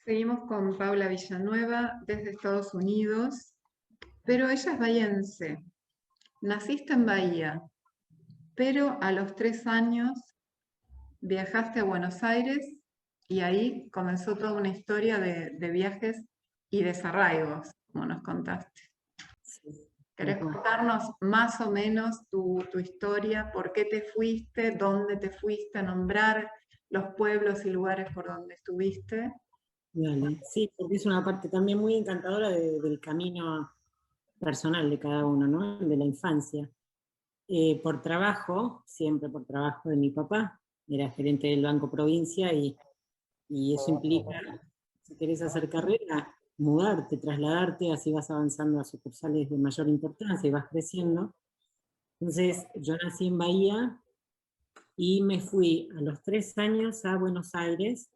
Seguimos con Paula Villanueva desde Estados Unidos, pero ella es bahiense. Naciste en Bahía, pero a los 3 años viajaste a Buenos Aires y ahí comenzó toda una historia de viajes y desarraigos, como nos contaste. Sí, tal ¿Querés cual. contarnos más o menos tu historia? ¿Por qué te fuiste? ¿Dónde te fuiste? Nombrar los pueblos y lugares por donde estuviste. Dale. Sí, porque es una parte también muy encantadora del camino personal de cada uno, ¿no? De la infancia. Por trabajo, siempre por trabajo de mi papá, era gerente del Banco Provincia y eso implica, si querés hacer carrera, mudarte, trasladarte, así vas avanzando a sucursales de mayor importancia y vas creciendo. Entonces, yo nací en Bahía y me fui a los 3 años a Buenos Aires.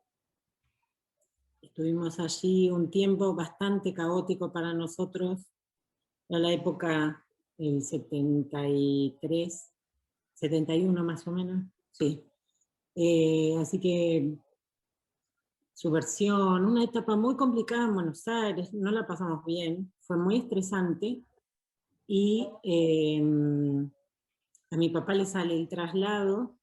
Estuvimos allí un tiempo bastante caótico para nosotros, era la época del 73, 71 más o menos, sí. Así que subversión, una etapa muy complicada en Buenos Aires, no la pasamos bien, fue muy estresante, y a mi papá le sale el traslado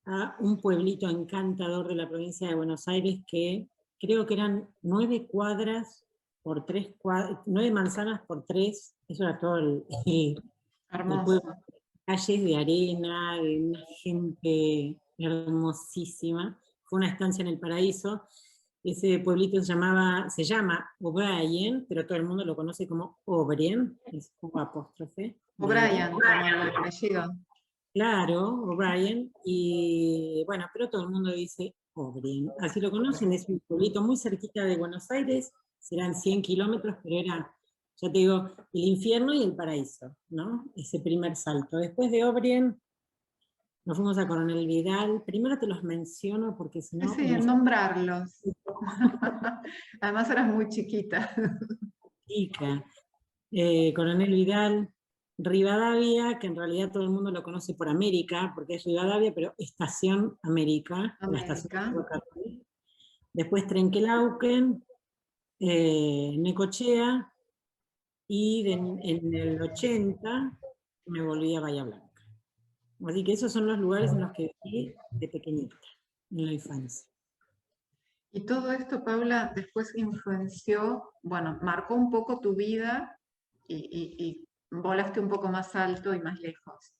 a un pueblito encantador de la provincia de Buenos Aires que creo que eran 9 cuadras por 3 cuadras, 9 manzanas por 3, eso era todo el pueblo, Hermoso. calles de arena, de una gente hermosísima. Fue una estancia en el paraíso. Ese pueblito se llama O'Brien, pero todo el mundo lo conoce como Obrien, es O apóstrofe de R. O'Brien, como el apellido. Claro, O'Brien, y bueno, pero todo el mundo dice O'Brien. Así lo conocen, es un pueblito muy cerquita de Buenos Aires, serán 100 kilómetros, pero era, ya te digo, el infierno y el paraíso, ¿no? Ese primer salto. Después de O'Brien, nos fuimos a Coronel Vidal. Primero te los menciono porque si Sí, no, sí, en nombrarlos. Además eras muy chiquita. explica. Coronel Vidal, Rivadavia, que en realidad todo el mundo lo conoce por América, porque es Rivadavia, pero Estación América, la estación de América. ferrocarril. Después Trenquelauquen, Necochea, y en el 80 me volví a Bahía Blanca. Así que esos son los lugares en los que viví de pequeñita, en la infancia. Y todo esto, Paula, después influenció, bueno, marcó un poco tu vida y volaste un poco más alto y más lejos.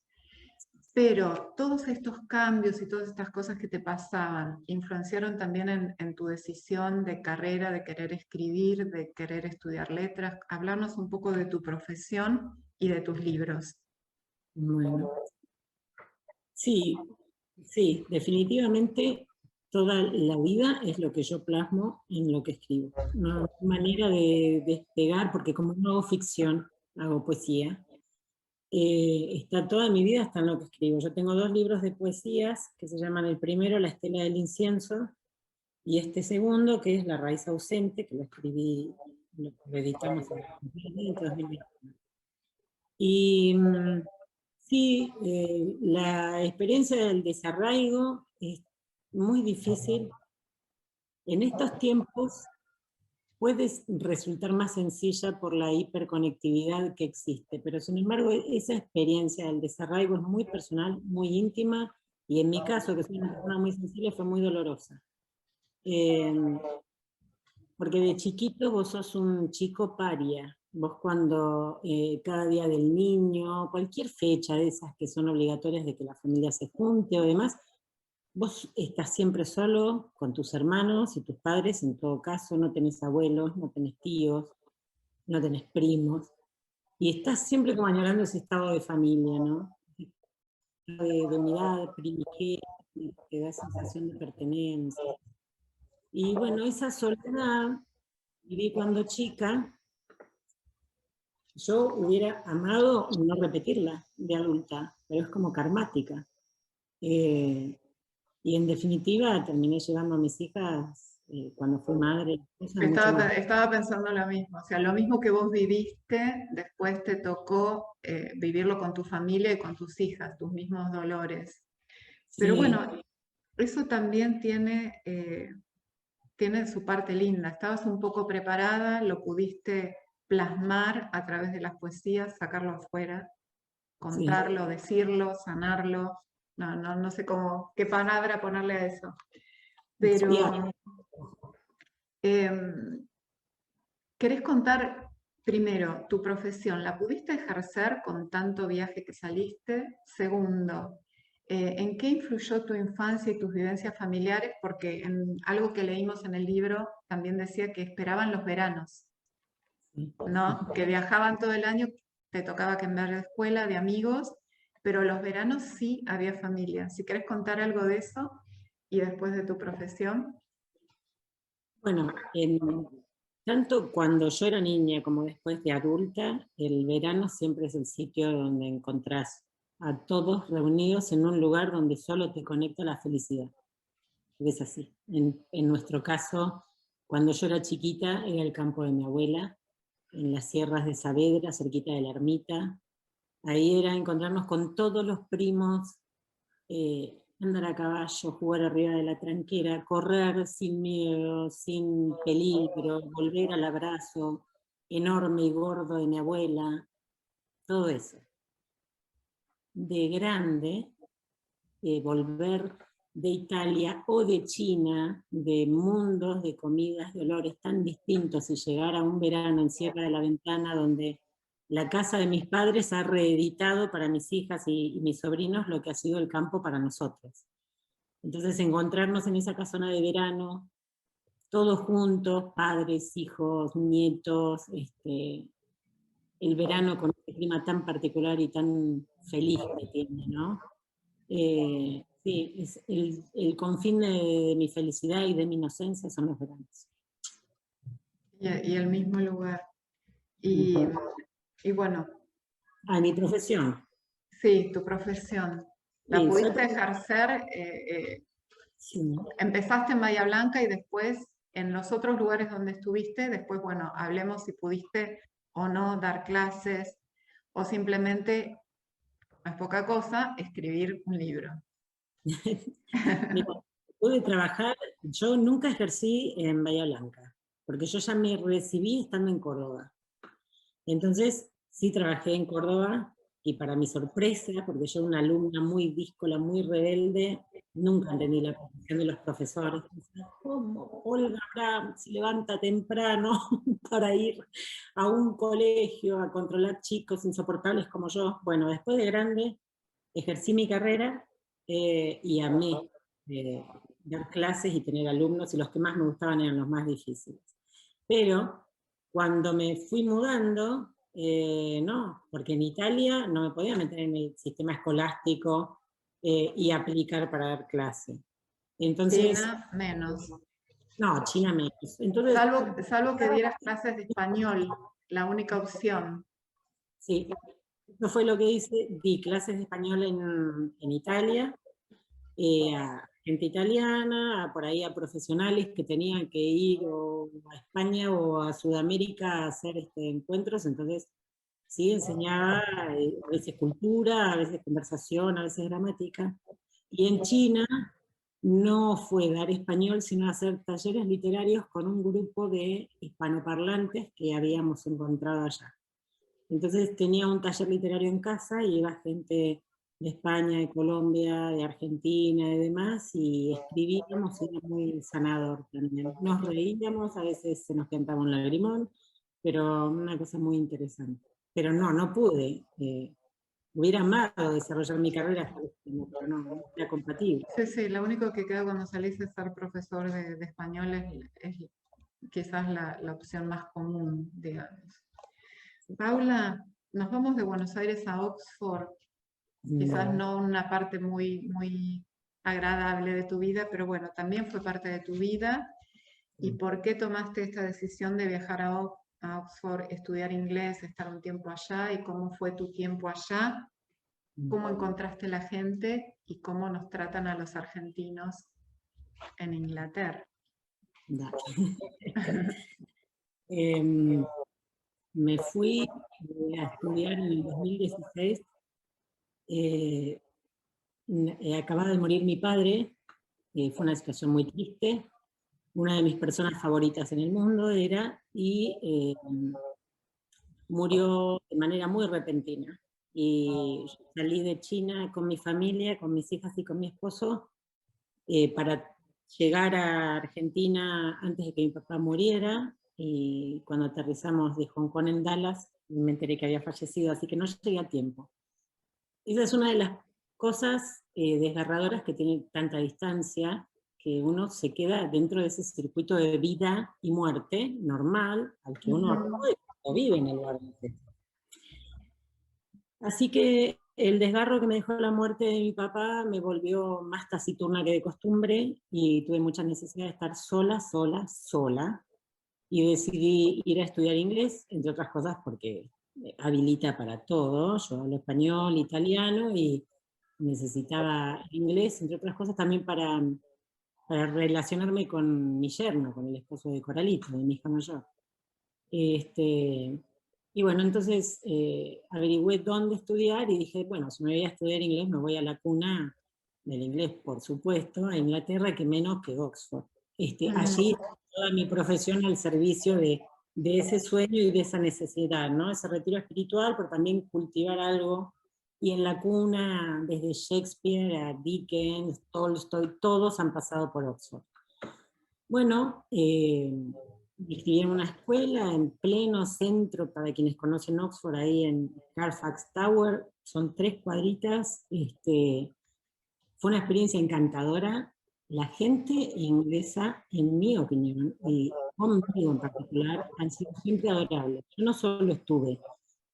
Pero todos estos cambios y todas estas cosas que te pasaban, ¿influenciaron también en tu decisión de carrera, de querer escribir, de querer estudiar letras? Hablarnos un poco de tu profesión y de tus libros. Bueno, sí, sí, definitivamente toda la vida es lo que yo plasmo en lo que escribo. No hay manera de despegar, porque como no hago ficción, hago poesía, está toda mi vida hasta en lo que escribo. Yo tengo 2 libros de poesías que se llaman el primero, La estela del incienso, y este segundo, que es La raíz ausente, que lo escribí, lo editamos en 2021. Y sí, la experiencia del desarraigo es muy difícil. En estos tiempos puede resultar más sencilla por la hiperconectividad que existe, pero sin embargo esa experiencia del desarraigo es muy personal, muy íntima, y en mi caso, que soy una persona muy sensible, fue muy dolorosa. Eh, Porque de chiquito vos sos un chico paria. Vos cuando cada día del niño, cualquier fecha de esas que son obligatorias de que la familia se junte o demás, vos estás siempre solo con tus hermanos y tus padres, en todo caso, no tenés abuelos, no tenés tíos, no tenés primos, y estás siempre como añorando ese estado de familia, ¿no? De unidad primigenia, que da sensación de pertenencia. Y bueno, esa soledad viví cuando chica. Yo hubiera amado no repetirla de adulta, pero es como karmática. Eh, y en definitiva terminé llevando a mis hijas, cuando fui madre, cosas mucho más. Estaba pensando lo mismo, o sea, lo mismo que vos viviste, después te tocó vivirlo con tu familia y con tus hijas, tus mismos dolores. Pero Sí, bueno, eso también tiene tiene su parte linda. Estabas un poco preparada, lo pudiste plasmar a través de las poesías, sacarlo afuera, Sí. contarlo, decirlo, sanarlo. No sé cómo, qué palabra ponerle a eso. Pero, ¿querés contar primero tu profesión? ¿La pudiste ejercer con tanto viaje que saliste? Segundo, ¿en qué influyó tu infancia y tus vivencias familiares? Porque en algo que leímos en el libro también decía que esperaban los veranos, ¿no? Que viajaban todo el año, te tocaba cambiar de escuela, de amigos, pero los veranos sí había familia. Si querés contar algo de eso y después de tu profesión. Bueno, tanto cuando yo era niña como después de adulta, el verano siempre es el sitio donde encontrás a todos reunidos en un lugar donde solo te conecta la felicidad. Es así. En nuestro caso, cuando yo era chiquita, era el campo de mi abuela, en las sierras de Saavedra, cerquita de la ermita. Ahí era encontrarnos con todos los primos, andar a caballo, jugar arriba de la tranquera, correr sin miedo, sin peligro, volver al abrazo enorme y gordo de mi abuela, todo eso. De grande, volver de Italia o de China, de mundos, de comidas, de olores tan distintos, y llegar a un verano en Sierra de la Ventana donde la casa de mis padres ha reeditado para mis hijas y mis sobrinos lo que ha sido el campo para nosotros. Entonces encontrarnos en esa casona de verano, todos juntos, padres, hijos, nietos, el verano con este clima tan particular y tan feliz que tiene, ¿no? Sí, es el confín de mi felicidad y de mi inocencia son los veranos. Y el mismo lugar. Y bueno. Mi profesión. Sí, tu profesión. ¿La Sí, pudiste ejercer? Sí. Empezaste en Bahía Blanca y después en los otros lugares donde estuviste, después, bueno, hablemos si pudiste o no dar clases o simplemente, no es poca cosa, escribir un libro. Mira, pude trabajar, yo nunca ejercí en Bahía Blanca, porque yo ya me recibí estando en Córdoba. Entonces, sí trabajé en Córdoba, y para mi sorpresa, porque yo era una alumna muy díscola, muy rebelde, nunca entendí la profesión de los profesores. ¿Cómo Olga Bram se levanta temprano para ir a un colegio a controlar chicos insoportables como yo? Bueno, después de grande, ejercí mi carrera y amé dar clases y tener alumnos, y los que más me gustaban eran los más difíciles. Pero cuando me fui mudando, no, porque en Italia no me podía meter en el sistema escolástico y aplicar para dar clase. Entonces, China, menos. no, China menos. Entonces, Salvo que dieras clases de español, la única opción. sí, eso fue lo que hice, di clases de español en Italia, a gente italiana, por ahí a profesionales que tenían que ir o a España o a Sudamérica a hacer encuentros. Entonces sí enseñaba a veces cultura, a veces conversación, a veces gramática. Y en China no fue dar español, sino hacer talleres literarios con un grupo de hispanoparlantes que habíamos encontrado allá. Entonces tenía un taller literario en casa y iba gente de España, de Colombia, de Argentina y demás, y escribíamos, y era muy sanador también. Nos reíamos, a veces se nos cantaba un lagrimón, pero una cosa muy interesante. Pero no pude. Hubiera amado desarrollar mi carrera hasta el último, pero no era compatible. Sí, lo único que queda cuando salís es ser profesor de español es quizás la opción más común, digamos. Paula, nos vamos de Buenos Aires a Oxford, quizás no una parte muy agradable de tu vida, pero bueno, también fue parte de tu vida. ¿Y por qué tomaste esta decisión de viajar a Oxford, estudiar inglés, estar un tiempo allá? ¿Y cómo fue tu tiempo allá? ¿Cómo encontraste la gente y cómo nos tratan a los argentinos en Inglaterra? Me fui a estudiar en el 2016. Acababa de morir mi padre, fue una situación muy triste. una de mis personas favoritas en el mundo era, y murió de manera muy repentina. Y yo salí de China con mi familia, con mis hijas y con mi esposo, para llegar a Argentina antes de que mi papá muriera, y cuando aterrizamos de Hong Kong en Dallas, me enteré que había fallecido, así que no llegué a tiempo. Esa es una de las cosas desgarradoras que tiene tanta distancia, que uno se queda dentro de ese circuito de vida y muerte normal, al que uno acude cuando vive en el lugar de esto. Así que el desgarro que me dejó la muerte de mi papá me volvió más taciturna que de costumbre, y tuve mucha necesidad de estar sola, sola, y decidí ir a estudiar inglés, entre otras cosas porque habilita para todo. Yo hablo español, italiano, y necesitaba inglés, entre otras cosas también para relacionarme con mi yerno, con el esposo de Coralito, de mi hija mayor. Y bueno, entonces averigüé dónde estudiar y dije, bueno, si me voy a estudiar inglés, me voy a la cuna del inglés, por supuesto, a Inglaterra, que menos que Oxford. Allí toda mi profesión al servicio de ese sueño y de esa necesidad, ¿no? Ese retiro espiritual, pero también cultivar algo. Y en la cuna, desde Shakespeare a Dickens, Tolstoy, todos han pasado por Oxford. Bueno, me inscribí en una escuela en pleno centro, para quienes conocen Oxford, ahí en Carfax Tower, son 3 cuadritas. Fue una experiencia encantadora. La gente inglesa, en mi opinión, y conmigo en particular, han sido siempre adorables. Yo no solo estuve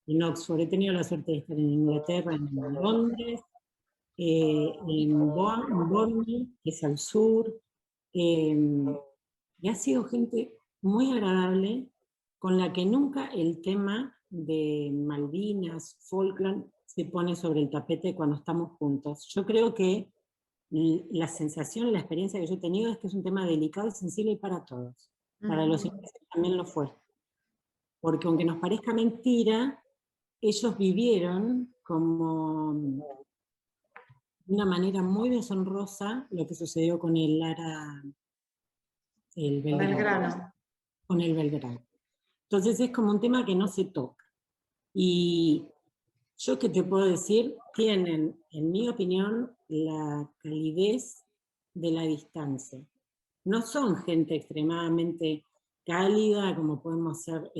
en Oxford, he tenido la suerte de estar en Inglaterra, en Londres, en Bournemouth, que es al sur, y ha sido gente muy agradable, con la que nunca el tema de Malvinas, Falkland, se pone sobre el tapete cuando estamos juntos. Yo creo que la sensación, la experiencia que yo he tenido es que es un tema delicado y sensible para todos. Para los ingleses también lo fue. Porque aunque nos parezca mentira, ellos vivieron como de una manera muy deshonrosa lo que sucedió con el Lara, el Belgrano. Con el Belgrano. Entonces es como un tema que no se toca. Y yo, ¿qué te puedo decir? Tienen, en mi opinión, la calidez de la distancia. No son gente extremadamente cálida como podemos ser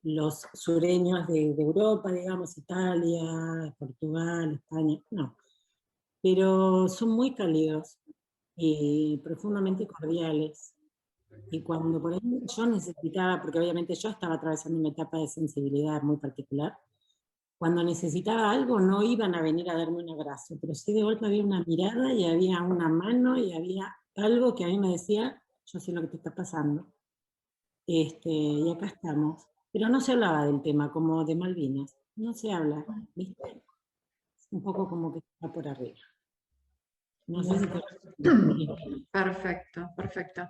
los sureños de Europa, digamos, Italia, Portugal, España, no. Pero son muy cálidos y profundamente cordiales. Y cuando por ahí yo necesitaba, porque obviamente yo estaba atravesando una etapa de sensibilidad muy particular, cuando necesitaba algo no iban a venir a darme un abrazo, pero sí de golpe había una mirada y había una mano y había algo que a mí me decía, yo sé lo que te está pasando, y acá estamos. Pero no se hablaba del tema como de Malvinas, no se habla, ¿viste? Un poco como que está por arriba. No sé si te... Perfecto, perfecto.